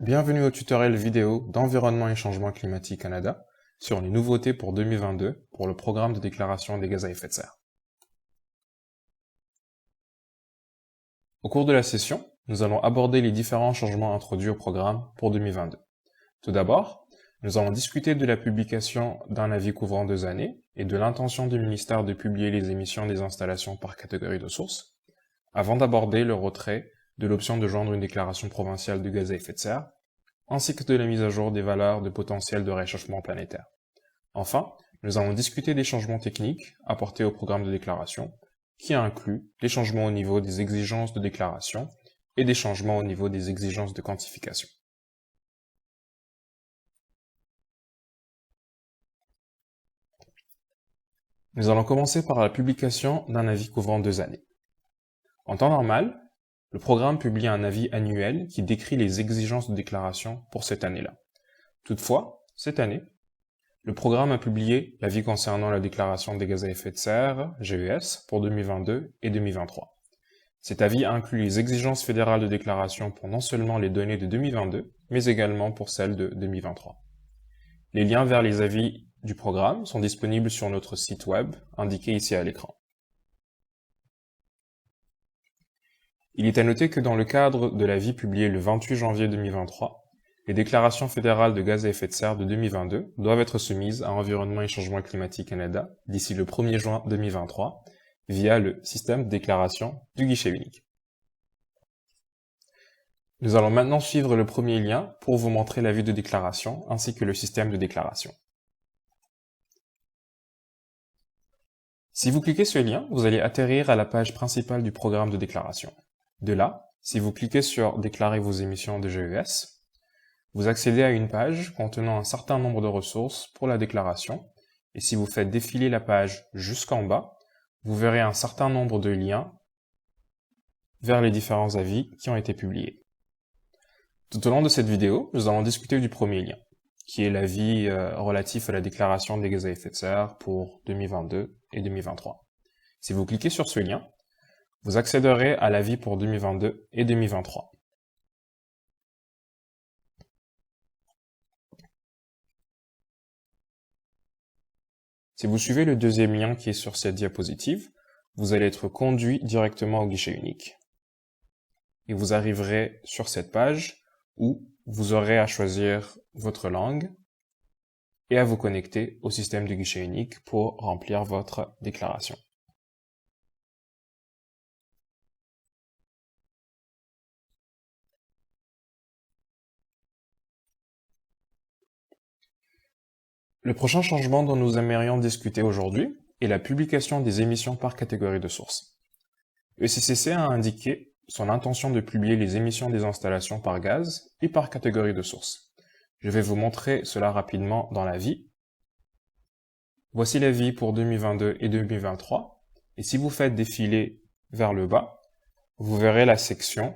Bienvenue au tutoriel vidéo d'Environnement et Changement Climatique Canada sur les nouveautés pour 2022 pour le programme de déclaration des gaz à effet de serre. Au cours de la session, nous allons aborder les différents changements introduits au programme pour 2022. Tout d'abord, nous allons discuter de la publication d'un avis couvrant 2 années et de l'intention du ministère de publier les émissions des installations par catégorie de source, avant d'aborder le retrait de l'option de joindre une déclaration provinciale de gaz à effet de serre, ainsi que de la mise à jour des valeurs de potentiel de réchauffement planétaire. Enfin, nous allons discuter des changements techniques apportés au programme de déclaration, qui incluent les changements au niveau des exigences de déclaration et des changements au niveau des exigences de quantification. Nous allons commencer par la publication d'un avis couvrant 2 années. En temps normal, le programme publie un avis annuel qui décrit les exigences de déclaration pour cette année-là. Toutefois, cette année, le programme a publié l'avis concernant la déclaration des gaz à effet de serre, GES, pour 2022 et 2023. Cet avis inclut les exigences fédérales de déclaration pour non seulement les données de 2022, mais également pour celles de 2023. Les liens vers les avis du programme sont disponibles sur notre site web, indiqué ici à l'écran. Il est à noter que dans le cadre de l'avis publié le 28 janvier 2023, les déclarations fédérales de gaz à effet de serre de 2022 doivent être soumises à Environnement et Changement Climatique Canada d'ici le 1er juin 2023 via le système de déclaration du guichet unique. Nous allons maintenant suivre le premier lien pour vous montrer l'avis de déclaration ainsi que le système de déclaration. Si vous cliquez sur ce lien, vous allez atterrir à la page principale du programme de déclaration. De là, si vous cliquez sur « Déclarer vos émissions de GES », vous accédez à une page contenant un certain nombre de ressources pour la déclaration, et si vous faites défiler la page jusqu'en bas, vous verrez un certain nombre de liens vers les différents avis qui ont été publiés. Tout au long de cette vidéo, nous allons discuter du premier lien, qui est l'avis relatif à la déclaration des gaz à effet de serre pour 2022 et 2023. Si vous cliquez sur ce lien, vous accéderez à l'avis pour 2022 et 2023. Si vous suivez le deuxième lien qui est sur cette diapositive, vous allez être conduit directement au guichet unique. Et vous arriverez sur cette page où vous aurez à choisir votre langue et à vous connecter au système du guichet unique pour remplir votre déclaration. Le prochain changement dont nous aimerions discuter aujourd'hui est la publication des émissions par catégorie de source. ECCC a indiqué son intention de publier les émissions des installations par gaz et par catégorie de source. Je vais vous montrer cela rapidement dans l'avis. Voici l'avis pour 2022 et 2023, et si vous faites défiler vers le bas, vous verrez la section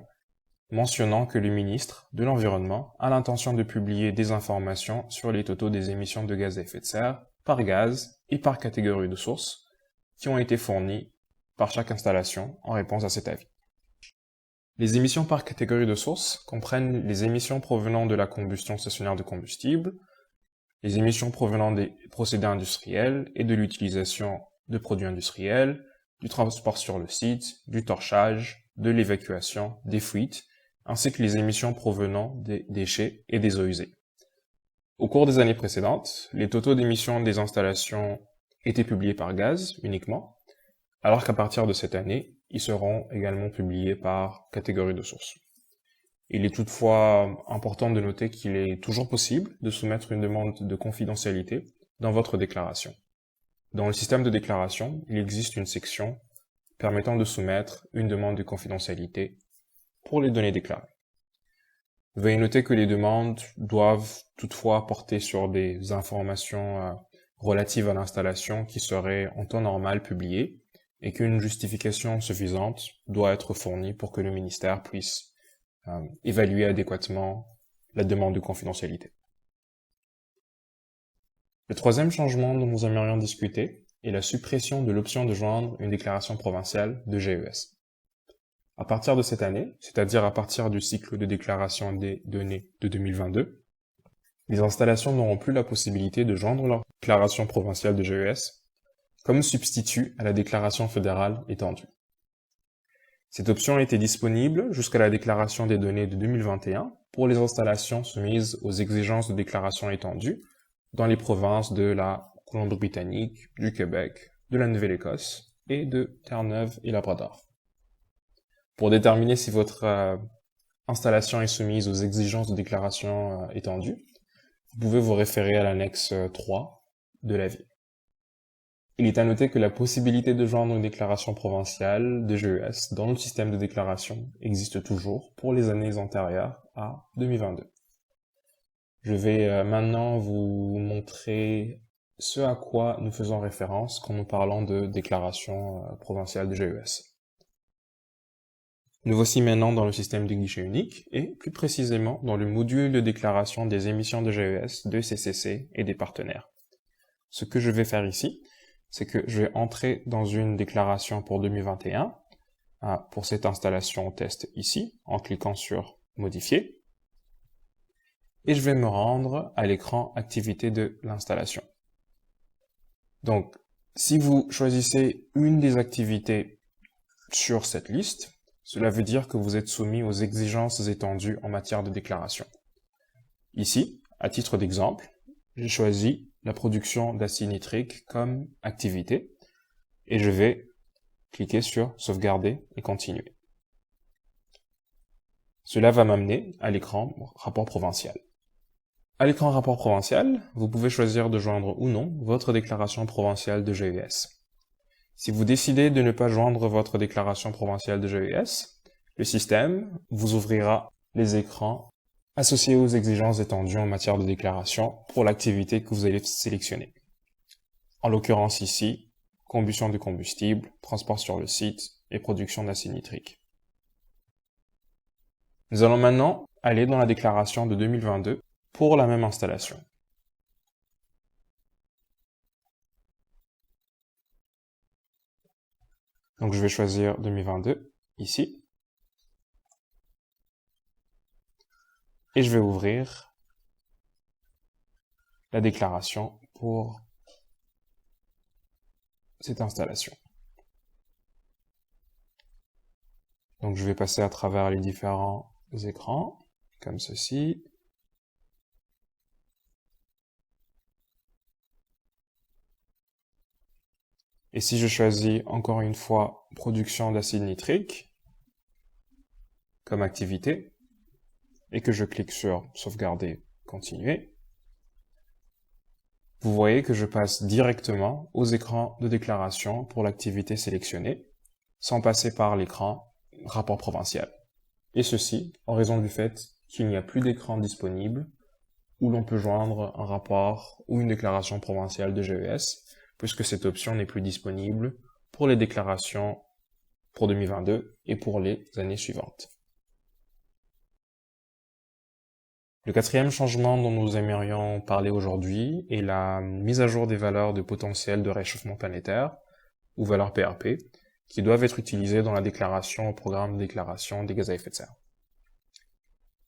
mentionnant que le ministre de l'Environnement a l'intention de publier des informations sur les totaux des émissions de gaz à effet de serre par gaz et par catégorie de source qui ont été fournis par chaque installation en réponse à cet avis. Les émissions par catégorie de source comprennent les émissions provenant de la combustion stationnaire de combustible, les émissions provenant des procédés industriels et de l'utilisation de produits industriels, du transport sur le site, du torchage, de l'évacuation, des fuites, ainsi que les émissions provenant des déchets et des eaux usées. Au cours des années précédentes, les totaux d'émissions des installations étaient publiés par gaz uniquement, alors qu'à partir de cette année, ils seront également publiés par catégorie de source. Il est toutefois important de noter qu'il est toujours possible de soumettre une demande de confidentialité dans votre déclaration. Dans le système de déclaration, il existe une section permettant de soumettre une demande de confidentialité pour les données déclarées. Veuillez noter que les demandes doivent toutefois porter sur des informations relatives à l'installation qui seraient en temps normal publiées et qu'une justification suffisante doit être fournie pour que le ministère puisse évaluer adéquatement la demande de confidentialité. Le troisième changement dont nous aimerions discuter est la suppression de l'option de joindre une déclaration provinciale de GES. À partir de cette année, c'est-à-dire à partir du cycle de déclaration des données de 2022, les installations n'auront plus la possibilité de joindre leur déclaration provinciale de GES comme substitut à la déclaration fédérale étendue. Cette option était disponible jusqu'à la déclaration des données de 2021 pour les installations soumises aux exigences de déclaration étendue dans les provinces de la Colombie-Britannique, du Québec, de la Nouvelle-Écosse et de Terre-Neuve et Labrador. Pour déterminer si votre installation est soumise aux exigences de déclaration étendue, vous pouvez vous référer à l'annexe 3 de l'avis. Il est à noter que la possibilité de joindre une déclaration provinciale de GES dans le système de déclaration existe toujours pour les années antérieures à 2022. Je vais maintenant vous montrer ce à quoi nous faisons référence quand nous parlons de déclaration provinciale de GES. Nous voici maintenant dans le système de guichet unique et plus précisément dans le module de déclaration des émissions de GES, de CCC et des partenaires. Ce que je vais faire ici, c'est que je vais entrer dans une déclaration pour 2021 pour cette installation test ici en cliquant sur modifier et je vais me rendre à l'écran activité de l'installation. Donc, si vous choisissez une des activités sur cette liste, cela veut dire que vous êtes soumis aux exigences étendues en matière de déclaration. Ici, à titre d'exemple, j'ai choisi la production d'acide nitrique comme activité et je vais cliquer sur sauvegarder et continuer. Cela va m'amener à l'écran rapport provincial. À l'écran rapport provincial, vous pouvez choisir de joindre ou non votre déclaration provinciale de GES. Si vous décidez de ne pas joindre votre déclaration provinciale de GES, le système vous ouvrira les écrans associés aux exigences étendues en matière de déclaration pour l'activité que vous allez sélectionner. En l'occurrence ici, combustion de combustible, transport sur le site et production d'acide nitrique. Nous allons maintenant aller dans la déclaration de 2022 pour la même installation. Donc je vais choisir 2022 ici. Et je vais ouvrir la déclaration pour cette installation. Donc je vais passer à travers les différents écrans, comme ceci. Et si je choisis encore une fois production d'acide nitrique comme activité, et que je clique sur sauvegarder, continuer, vous voyez que je passe directement aux écrans de déclaration pour l'activité sélectionnée, sans passer par l'écran rapport provincial. Et ceci en raison du fait qu'il n'y a plus d'écran disponible où l'on peut joindre un rapport ou une déclaration provinciale de GES, puisque cette option n'est plus disponible pour les déclarations pour 2022 et pour les années suivantes. Le quatrième changement dont nous aimerions parler aujourd'hui est la mise à jour des valeurs de potentiel de réchauffement planétaire, ou valeurs PRP, qui doivent être utilisées dans la déclaration au programme de déclaration des gaz à effet de serre.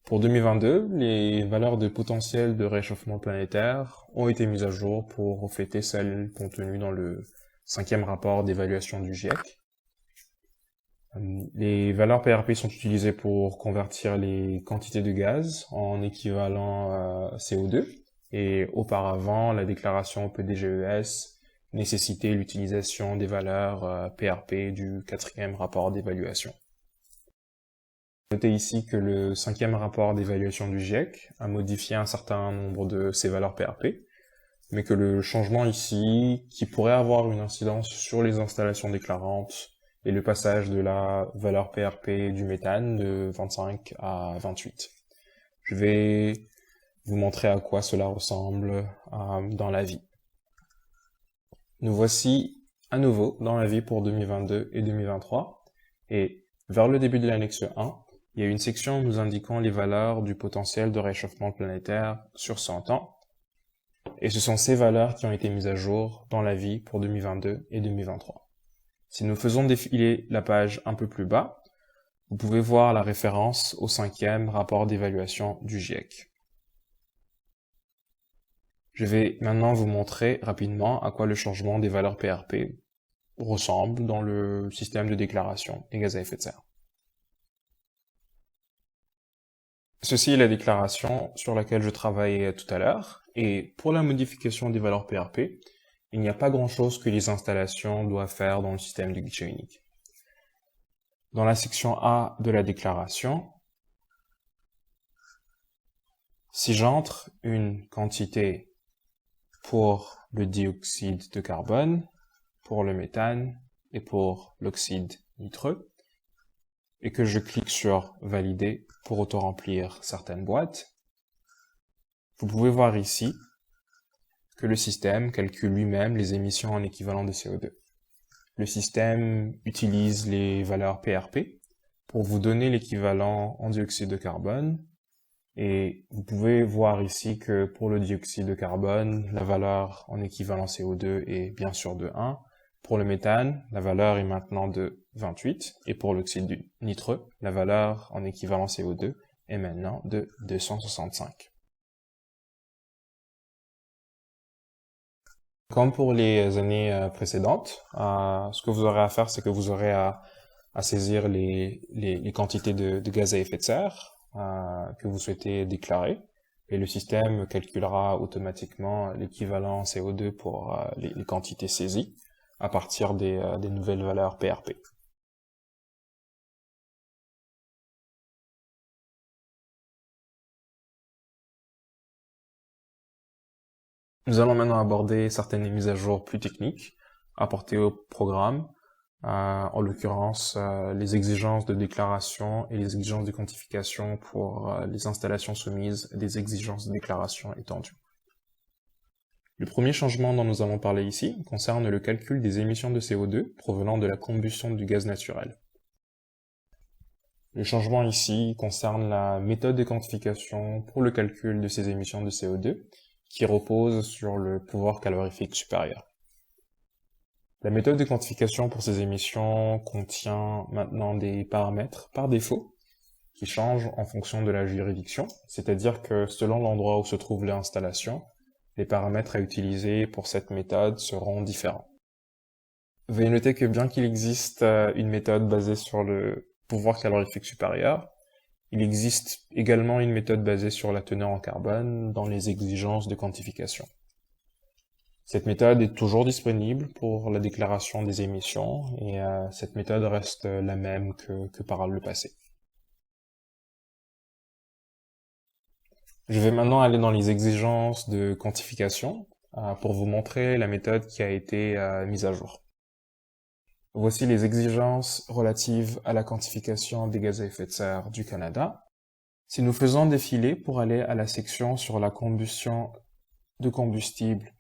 Pour 2022, les valeurs de potentiel de réchauffement planétaire ont été mises à jour pour refléter celles contenues dans le 5e rapport d'évaluation du GIEC. Les valeurs PRP sont utilisées pour convertir les quantités de gaz en équivalent CO2 et auparavant, la déclaration PDGES nécessitait l'utilisation des valeurs PRP du 4e rapport d'évaluation. Notez ici que le 5e rapport d'évaluation du GIEC a modifié un certain nombre de ces valeurs PRP, mais que le changement ici, qui pourrait avoir une incidence sur les installations déclarantes, et le passage de la valeur PRP du méthane de 25 à 28. Je vais vous montrer à quoi cela ressemble dans l'avis. Nous voici à nouveau dans l'avis pour 2022 et 2023, et vers le début de l'annexe 1, il y a une section nous indiquant les valeurs du potentiel de réchauffement planétaire sur 100 ans, et ce sont ces valeurs qui ont été mises à jour dans l'avis pour 2022 et 2023. Si nous faisons défiler la page un peu plus bas, Vous pouvez voir la référence au 5e rapport d'évaluation du GIEC. Je vais maintenant vous montrer rapidement à quoi le changement des valeurs PRP ressemble dans le système de déclaration des gaz à effet de serre. Ceci est la déclaration sur laquelle je travaillais tout à l'heure, et pour la modification des valeurs PRP, il n'y a pas grand-chose que les installations doivent faire dans le système du guichet unique. Dans la section A de la déclaration, si j'entre une quantité pour le dioxyde de carbone, pour le méthane et pour l'oxyde nitreux, et que je clique sur « Valider » pour auto-remplir certaines boîtes, vous pouvez voir ici que le système calcule lui-même les émissions en équivalent de CO2. Le système utilise les valeurs PRP pour vous donner l'équivalent en dioxyde de carbone, et vous pouvez voir ici que pour le dioxyde de carbone, la valeur en équivalent CO2 est bien sûr de 1. Pour le méthane, la valeur est maintenant de 28, et pour l'oxyde nitreux, la valeur en équivalent CO2 est maintenant de 265. Comme pour les années précédentes, ce que vous aurez à faire, c'est que vous aurez à saisir les quantités de gaz à effet de serre que vous souhaitez déclarer, et le système calculera automatiquement l'équivalent CO2 pour les quantités saisies à partir des nouvelles valeurs PRP. Nous allons maintenant aborder certaines mises à jour plus techniques apportées au programme, en l'occurrence les exigences de déclaration et les exigences de quantification pour les installations soumises à des exigences de déclaration étendues. Le premier changement dont nous allons parler ici concerne le calcul des émissions de CO2 provenant de la combustion du gaz naturel. Le changement ici concerne la méthode de quantification pour le calcul de ces émissions de CO2 qui repose sur le pouvoir calorifique supérieur. La méthode de quantification pour ces émissions contient maintenant des paramètres par défaut qui changent en fonction de la juridiction, c'est-à-dire que selon l'endroit où se trouve l'installation, les paramètres à utiliser pour cette méthode seront différents. Veuillez noter que bien qu'il existe une méthode basée sur le pouvoir calorifique supérieur, il existe également une méthode basée sur la teneur en carbone dans les exigences de quantification. Cette méthode est toujours disponible pour la déclaration des émissions et cette méthode reste la même que par le passé. Je vais maintenant aller dans les exigences de quantification pour vous montrer la méthode qui a été mise à jour. Voici les exigences relatives à la quantification des gaz à effet de serre du Canada. Si nous faisons défiler pour aller à la section sur la combustion de combustible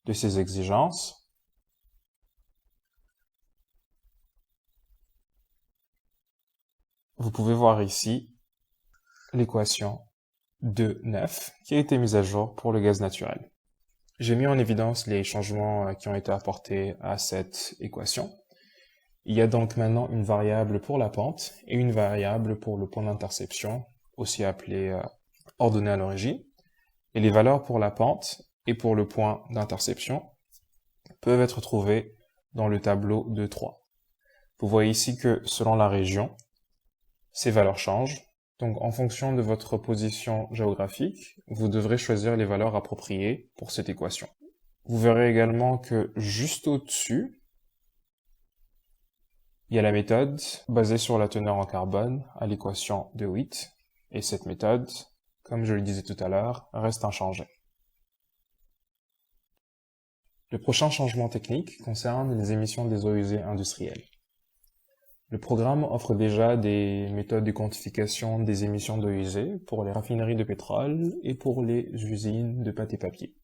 de ces exigences, vous pouvez voir ici l'équation 2,9 qui a été mise à jour pour le gaz naturel. J'ai mis en évidence les changements qui ont été apportés à cette équation. Il y a donc maintenant une variable pour la pente et une variable pour le point d'interception, aussi appelé ordonnée à l'origine. Et les valeurs pour la pente et pour le point d'interception peuvent être trouvées dans le tableau 2.3. Vous voyez ici que selon la région, ces valeurs changent. Donc en fonction de votre position géographique, vous devrez choisir les valeurs appropriées pour cette équation. Vous verrez également que juste au-dessus, il y a la méthode basée sur la teneur en carbone à l'équation 2.8, et cette méthode, comme je le disais tout à l'heure, reste inchangée. Le prochain changement technique concerne les émissions des eaux usées industrielles. Le programme offre déjà des méthodes de quantification des émissions d'eau usée pour les raffineries de pétrole et pour les usines de pâte et papier.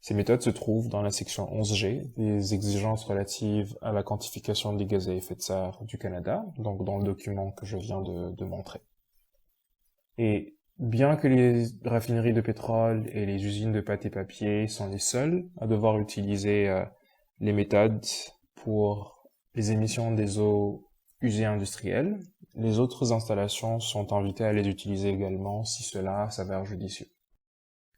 Ces méthodes se trouvent dans la section 11G des exigences relatives à la quantification des gaz à effet de serre du Canada, donc dans le document que je viens de montrer. Et bien que les raffineries de pétrole et les usines de pâte et papier sont les seules à devoir utiliser les méthodes pour les émissions des eaux usées industrielles, les autres installations sont invitées à les utiliser également si cela s'avère judicieux.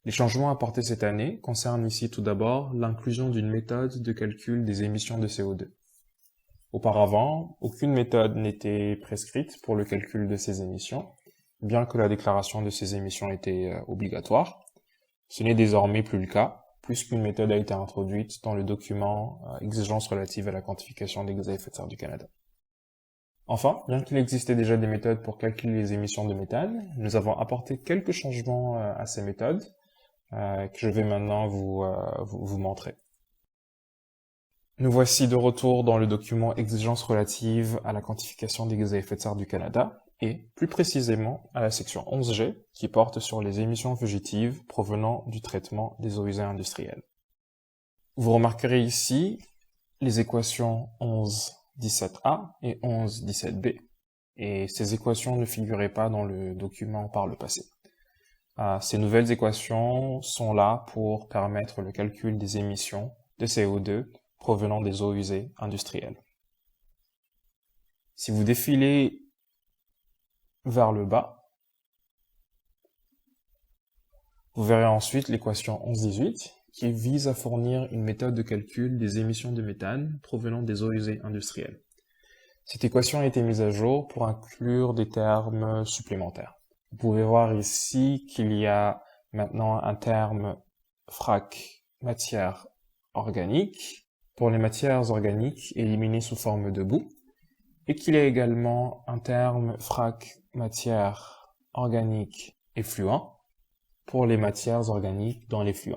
Les changements apportés cette année concernent ici tout d'abord l'inclusion d'une méthode de calcul des émissions de CO2. Auparavant, aucune méthode n'était prescrite pour le calcul de ces émissions, bien que la déclaration de ces émissions était obligatoire. Ce n'est désormais plus le cas, puisqu'une méthode a été introduite dans le document Exigences relatives à la quantification des gaz à effet de serre du Canada. Enfin, bien qu'il existait déjà des méthodes pour calculer les émissions de méthane, nous avons apporté quelques changements à ces méthodes que je vais maintenant vous montrer. Nous voici de retour dans le document Exigences relatives à la quantification des gaz à effet de serre du Canada, et plus précisément à la section 11G qui porte sur les émissions fugitives provenant du traitement des eaux usées industrielles. Vous remarquerez ici les équations 11.17a et 11.17b, et ces équations ne figuraient pas dans le document par le passé. Ces nouvelles équations sont là pour permettre le calcul des émissions de CO2 provenant des eaux usées industrielles. Si vous défilez vers le bas, vous verrez ensuite l'équation 11.18 qui vise à fournir une méthode de calcul des émissions de méthane provenant des eaux usées industrielles. Cette équation a été mise à jour pour inclure des termes supplémentaires. Vous pouvez voir ici qu'il y a maintenant un terme frac matière organique pour les matières organiques éliminées sous forme de boue, et qu'il y a également un terme frac matière organique effluent pour les matières organiques dans l'effluent.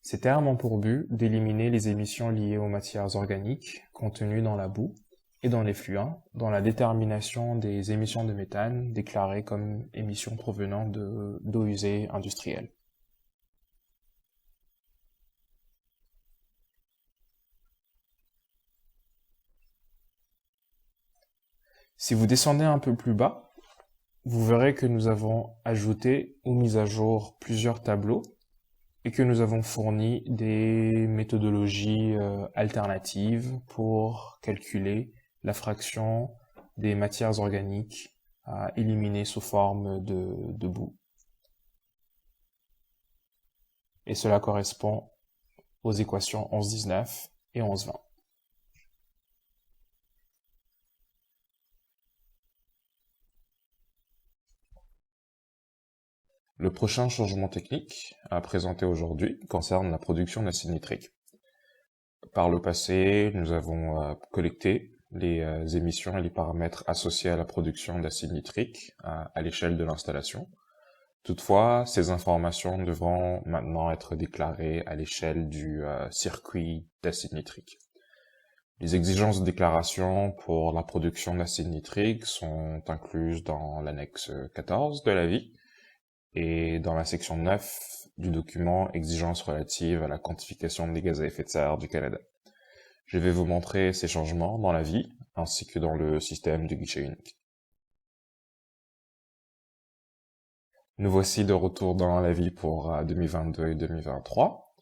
Ces termes ont pour but d'éliminer les émissions liées aux matières organiques contenues dans la boue et dans l'effluent dans la détermination des émissions de méthane déclarées comme émissions provenant d'eaux usées industrielles. Si vous descendez un peu plus bas, vous verrez que nous avons ajouté ou mis à jour plusieurs tableaux et que nous avons fourni des méthodologies alternatives pour calculer la fraction des matières organiques éliminées sous forme de boue. Et cela correspond aux équations 11.19 et 11.20. Le prochain changement technique à présenter aujourd'hui concerne la production d'acide nitrique. Par le passé, nous avons collecté les émissions et les paramètres associés à la production d'acide nitrique à l'échelle de l'installation. Toutefois, ces informations devront maintenant être déclarées à l'échelle du circuit d'acide nitrique. Les exigences de déclaration pour la production d'acide nitrique sont incluses dans l'annexe 14 de l'avis, et dans la section 9 du document Exigences relatives à la quantification des gaz à effet de serre du Canada. Je vais vous montrer ces changements dans l'avis, ainsi que dans le système du guichet unique. Nous voici de retour dans l'avis pour 2022 et 2023,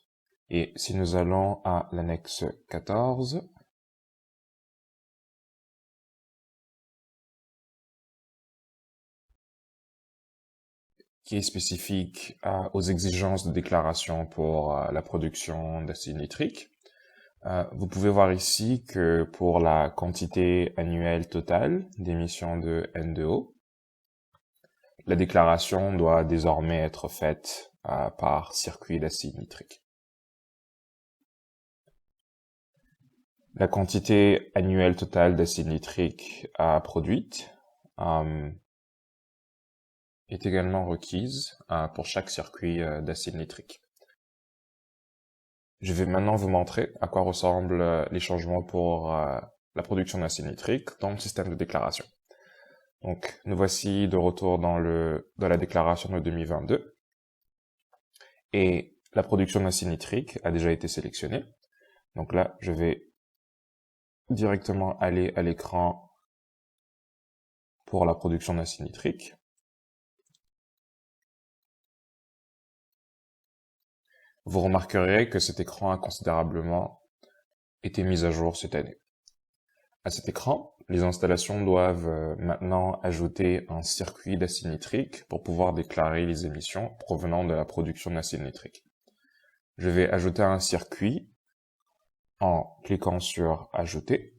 et si nous allons à l'annexe 14, qui est spécifique aux exigences de déclaration pour la production d'acide nitrique. Vous pouvez voir ici que pour la quantité annuelle totale d'émissions de N2O, la déclaration doit désormais être faite par circuit d'acide nitrique. La quantité annuelle totale d'acide nitrique produite est également requise pour chaque circuit d'acide nitrique. Je vais maintenant vous montrer à quoi ressemblent les changements pour la production d'acide nitrique dans le système de déclaration. Donc, nous voici de retour dans la déclaration de 2022. Et la production d'acide nitrique a déjà été sélectionnée. Donc là, je vais directement aller à l'écran pour la production d'acide nitrique. Vous remarquerez que cet écran a considérablement été mis à jour cette année. À cet écran, les installations doivent maintenant ajouter un circuit d'acier nitrique pour pouvoir déclarer les émissions provenant de la production d'acier nitrique. Je vais ajouter un circuit en cliquant sur « Ajouter ».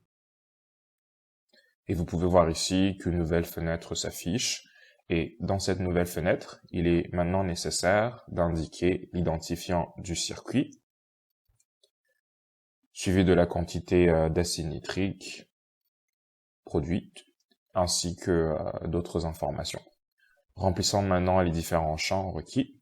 Et vous pouvez voir ici qu'une nouvelle fenêtre s'affiche. Et dans cette nouvelle fenêtre, il est maintenant nécessaire d'indiquer l'identifiant du circuit, suivi de la quantité d'acier nitrique produite, ainsi que d'autres informations. Remplissons maintenant les différents champs requis.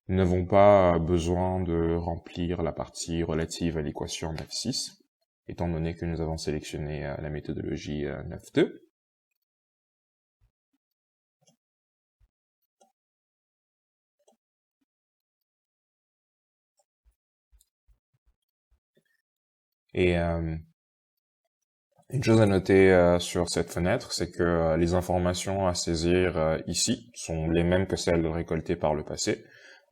Nous n'avons pas besoin de remplir la partie relative à l'équation 9.6, étant donné que nous avons sélectionné la méthodologie 9.2. Et une chose à noter sur cette fenêtre, c'est que les informations à saisir ici sont les mêmes que celles récoltées par le passé.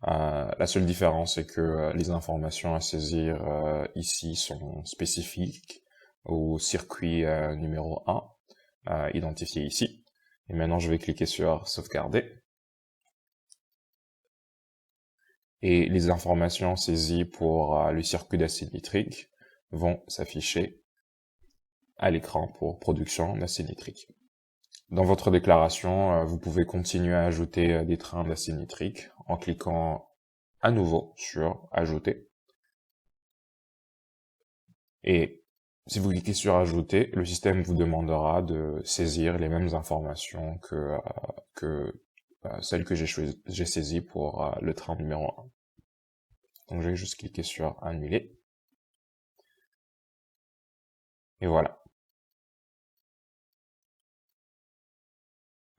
La seule différence, c'est que les informations à saisir ici sont spécifiques au circuit numéro 1, identifié ici. Et maintenant, je vais cliquer sur « Sauvegarder ». Et les informations saisies pour le circuit d'acier nitrique vont s'afficher à l'écran pour production d'acier nitrique. Dans votre déclaration, vous pouvez continuer à ajouter des trains d'acier nitrique en cliquant à nouveau sur « Ajouter ». Et si vous cliquez sur « Ajouter », le système vous demandera de saisir les mêmes informations que celles que j'ai saisies pour le train numéro 1. Donc je vais juste cliquer sur « Annuler ». Et voilà.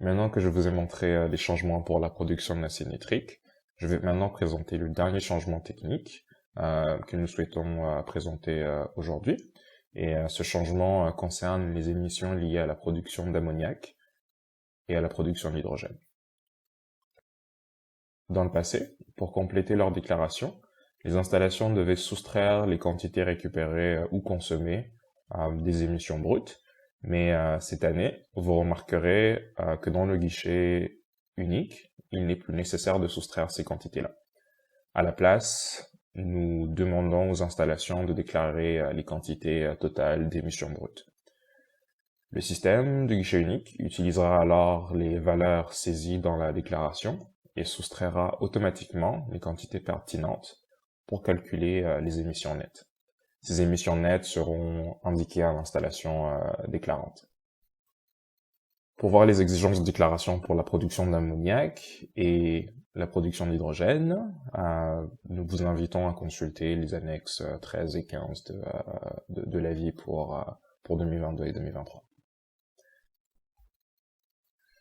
Maintenant que je vous ai montré les changements pour la production de l'acier nitrique, je vais maintenant présenter le dernier changement technique que nous souhaitons présenter aujourd'hui. Et ce changement concerne les émissions liées à la production d'ammoniac et à la production d'hydrogène. Dans le passé, pour compléter leur déclaration, les installations devaient soustraire les quantités récupérées ou consommées des émissions brutes, mais cette année, vous remarquerez que dans le guichet unique, il n'est plus nécessaire de soustraire ces quantités-là. À la place, nous demandons aux installations de déclarer les quantités totales d'émissions brutes. Le système de guichet unique utilisera alors les valeurs saisies dans la déclaration et soustraira automatiquement les quantités pertinentes pour calculer les émissions nettes. Ces émissions nettes seront indiquées à l'installation déclarante. Pour voir les exigences de déclaration pour la production d'ammoniac et la production d'hydrogène, nous vous invitons à consulter les annexes 13 et 15 de l'avis pour 2022 et 2023.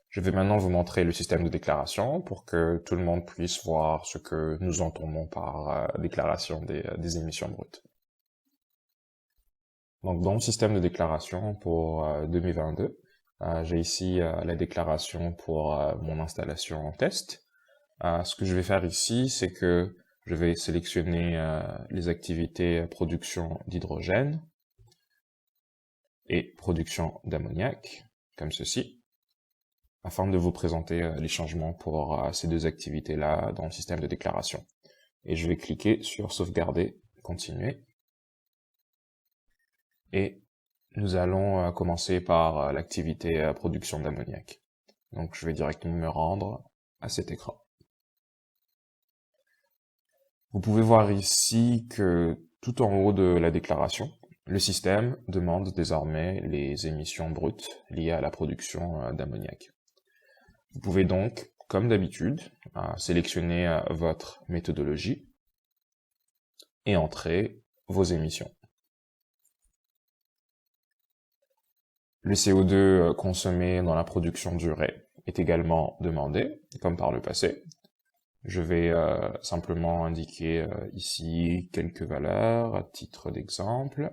Je vais maintenant vous montrer le système de déclaration pour que tout le monde puisse voir ce que nous entendons par déclaration des émissions brutes. Donc dans le système de déclaration pour 2022, j'ai ici la déclaration pour mon installation en test. Ce que je vais faire ici, c'est que je vais sélectionner les activités production d'hydrogène et production d'ammoniac, comme ceci, afin de vous présenter les changements pour ces deux activités-là dans le système de déclaration. Et je vais cliquer sur sauvegarder, continuer. Et nous allons commencer par l'activité production d'ammoniac. Donc je vais directement me rendre à cet écran. Vous pouvez voir ici que tout en haut de la déclaration, le système demande désormais les émissions brutes liées à la production d'ammoniac. Vous pouvez donc, comme d'habitude, sélectionner votre méthodologie et entrer vos émissions. Le CO2 consommé dans la production d'urée est également demandé, comme par le passé. Je vais simplement indiquer ici quelques valeurs à titre d'exemple.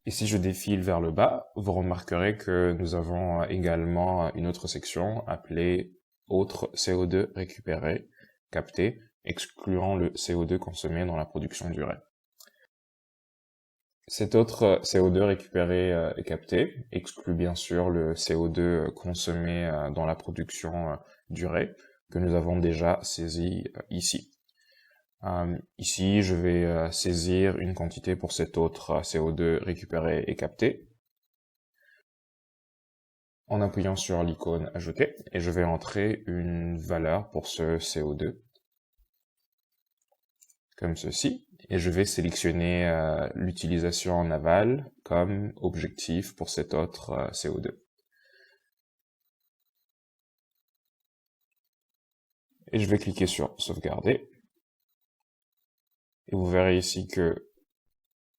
Et si je défile vers le bas, vous remarquerez que nous avons également une autre section appelée « Autres CO2 récupéré, capté », excluant le CO2 consommé dans la production d'urée. Cet autre CO2 récupéré et capté exclut bien sûr le CO2 consommé dans la production d'urée que nous avons déjà saisi ici. Ici, je vais saisir une quantité pour cet autre CO2 récupéré et capté en appuyant sur l'icône « Ajouter » et je vais entrer une valeur pour ce CO2 comme ceci, et je vais sélectionner l'utilisation en aval comme objectif pour cet autre CO2. Et je vais cliquer sur sauvegarder. Et vous verrez ici que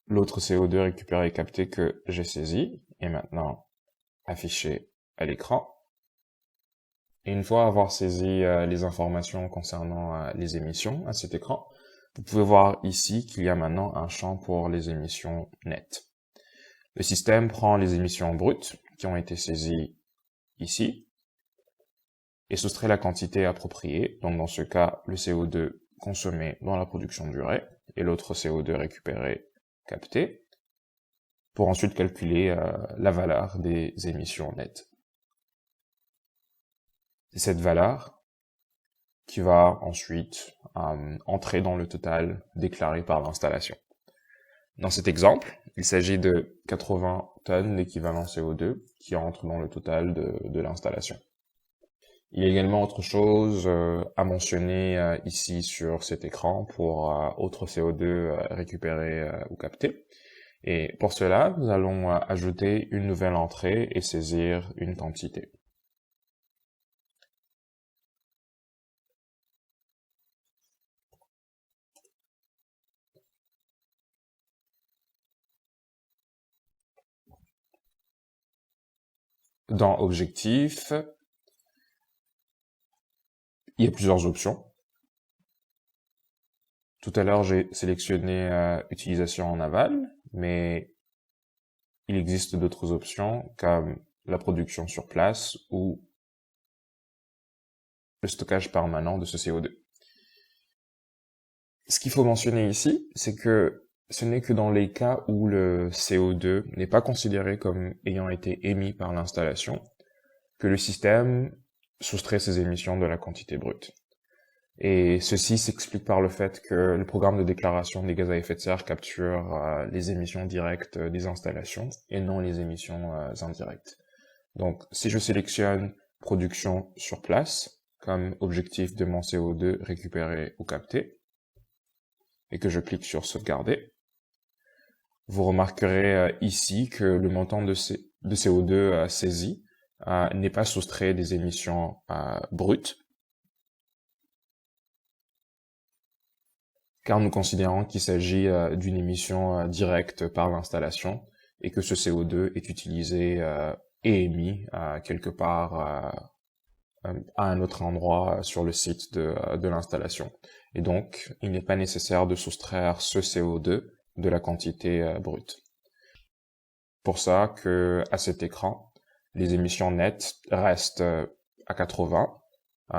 l'autre CO2 récupéré et capté que j'ai saisi est maintenant affiché à l'écran. Et une fois avoir saisi les informations concernant les émissions à cet écran, vous pouvez voir ici qu'il y a maintenant un champ pour les émissions nettes. Le système prend les émissions brutes qui ont été saisies ici et soustrait la quantité appropriée, donc dans ce cas, le CO2 consommé dans la production d'urée et l'autre CO2 récupéré, capté, pour ensuite calculer la valeur des émissions nettes. C'est cette valeur qui va ensuite entrer dans le total déclaré par l'installation. Dans cet exemple, il s'agit de 80 tonnes d'équivalent CO2 qui entrent dans le total de l'installation. Il y a également autre chose à mentionner ici sur cet écran pour autre CO2 récupéré ou capté. Et pour cela, nous allons ajouter une nouvelle entrée et saisir une quantité. Dans Objectif, il y a plusieurs options. Tout à l'heure, j'ai sélectionné Utilisation en aval, mais il existe d'autres options comme la production sur place ou le stockage permanent de ce CO2. Ce qu'il faut mentionner ici, c'est que ce n'est que dans les cas où le CO2 n'est pas considéré comme ayant été émis par l'installation que le système soustrait ses émissions de la quantité brute. Et ceci s'explique par le fait que le programme de déclaration des gaz à effet de serre capture les émissions directes des installations et non les émissions indirectes. Donc, si je sélectionne production sur place comme objectif de mon CO2 récupéré ou capté, et que je clique sur sauvegarder, vous remarquerez ici que le montant de CO2 saisi n'est pas soustrait des émissions brutes, car nous considérons qu'il s'agit d'une émission directe par l'installation et que ce CO2 est utilisé et émis quelque part à un autre endroit sur le site de l'installation. Et donc, il n'est pas nécessaire de soustraire ce CO2 de la quantité brute. Pour ça que à cet écran, les émissions nettes restent à 80,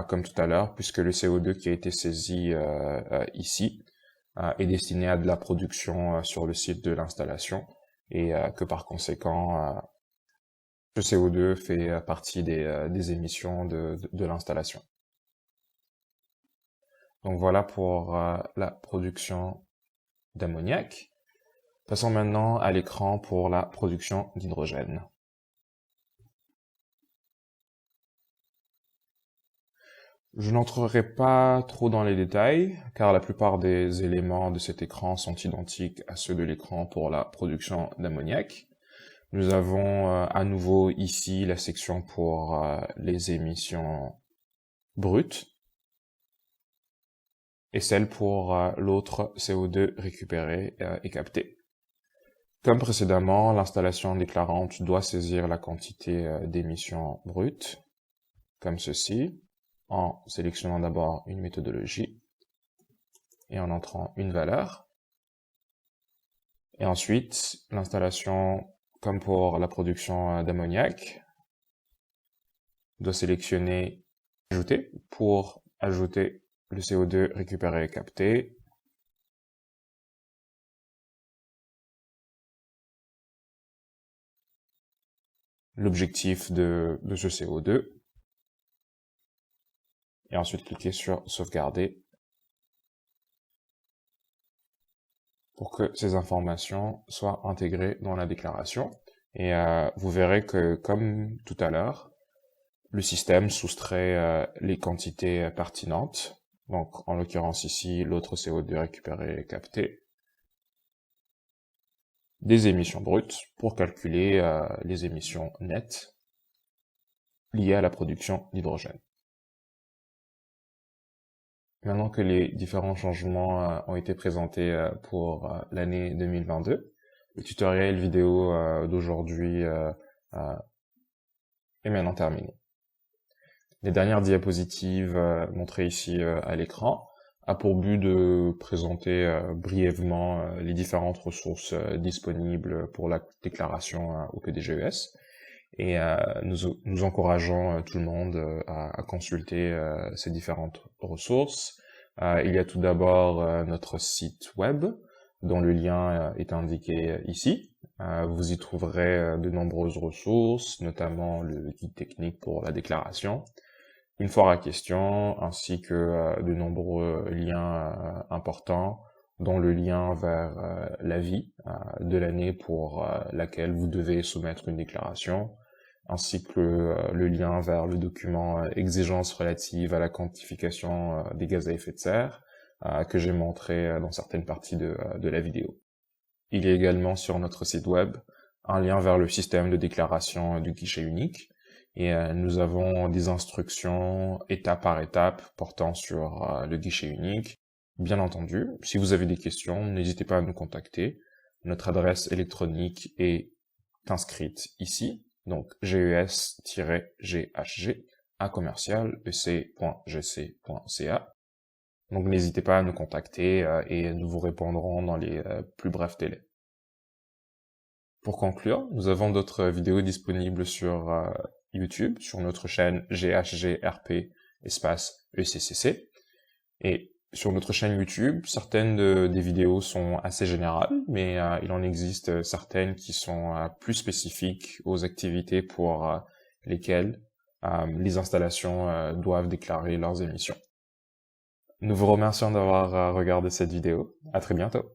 comme tout à l'heure, puisque le CO2 qui a été saisi ici est destiné à de la production sur le site de l'installation et que par conséquent, ce CO2 fait partie des émissions de l'installation. Donc voilà pour la production d'ammoniac. Passons maintenant à l'écran pour la production d'hydrogène. Je n'entrerai pas trop dans les détails, car la plupart des éléments de cet écran sont identiques à ceux de l'écran pour la production d'ammoniac. Nous avons à nouveau ici la section pour les émissions brutes et celle pour l'autre CO2 récupéré et capté. Comme précédemment, l'installation déclarante doit saisir la quantité d'émissions brutes, comme ceci, en sélectionnant d'abord une méthodologie et en entrant une valeur. Et ensuite, l'installation, comme pour la production d'ammoniac, doit sélectionner « Ajouter » pour ajouter le CO2 récupéré et capté. L'objectif de ce CO2. Et ensuite cliquer sur « Sauvegarder » pour que ces informations soient intégrées dans la déclaration. Et vous verrez que, comme tout à l'heure, le système soustrait les quantités pertinentes, donc en l'occurrence ici, l'autre CO2 récupéré et capté, des émissions brutes pour calculer les émissions nettes liées à la production d'hydrogène. Maintenant que les différents changements ont été présentés pour l'année 2022, le tutoriel vidéo d'aujourd'hui est maintenant terminé. Les dernières diapositives montrées ici à l'écran a pour but de présenter brièvement les différentes ressources disponibles pour la déclaration au PDG-ES. Et nous encourageons tout le monde à consulter ces différentes ressources. Il y a tout d'abord notre site web, dont le lien est indiqué ici. Vous y trouverez de nombreuses ressources, notamment le guide technique pour la déclaration, une foire à questions, ainsi que de nombreux liens importants, dont le lien vers l'avis de l'année pour laquelle vous devez soumettre une déclaration, ainsi que le lien vers le document exigences relatives à la quantification des gaz à effet de serre, que j'ai montré dans certaines parties de la vidéo. Il y a également sur notre site web un lien vers le système de déclaration du guichet unique, et nous avons des instructions étape par étape portant sur le guichet unique. Bien entendu, si vous avez des questions, n'hésitez pas à nous contacter. Notre adresse électronique est inscrite ici, donc ges-ghg@ec.gc.ca. Donc n'hésitez pas à nous contacter et nous vous répondrons dans les plus brefs délais. Pour conclure, nous avons d'autres vidéos disponibles sur YouTube, sur notre chaîne GHGRP espace ECCC. Et sur notre chaîne YouTube, certaines des vidéos sont assez générales, mais il en existe certaines qui sont plus spécifiques aux activités pour lesquelles les installations doivent déclarer leurs émissions. Nous vous remercions d'avoir regardé cette vidéo. À très bientôt.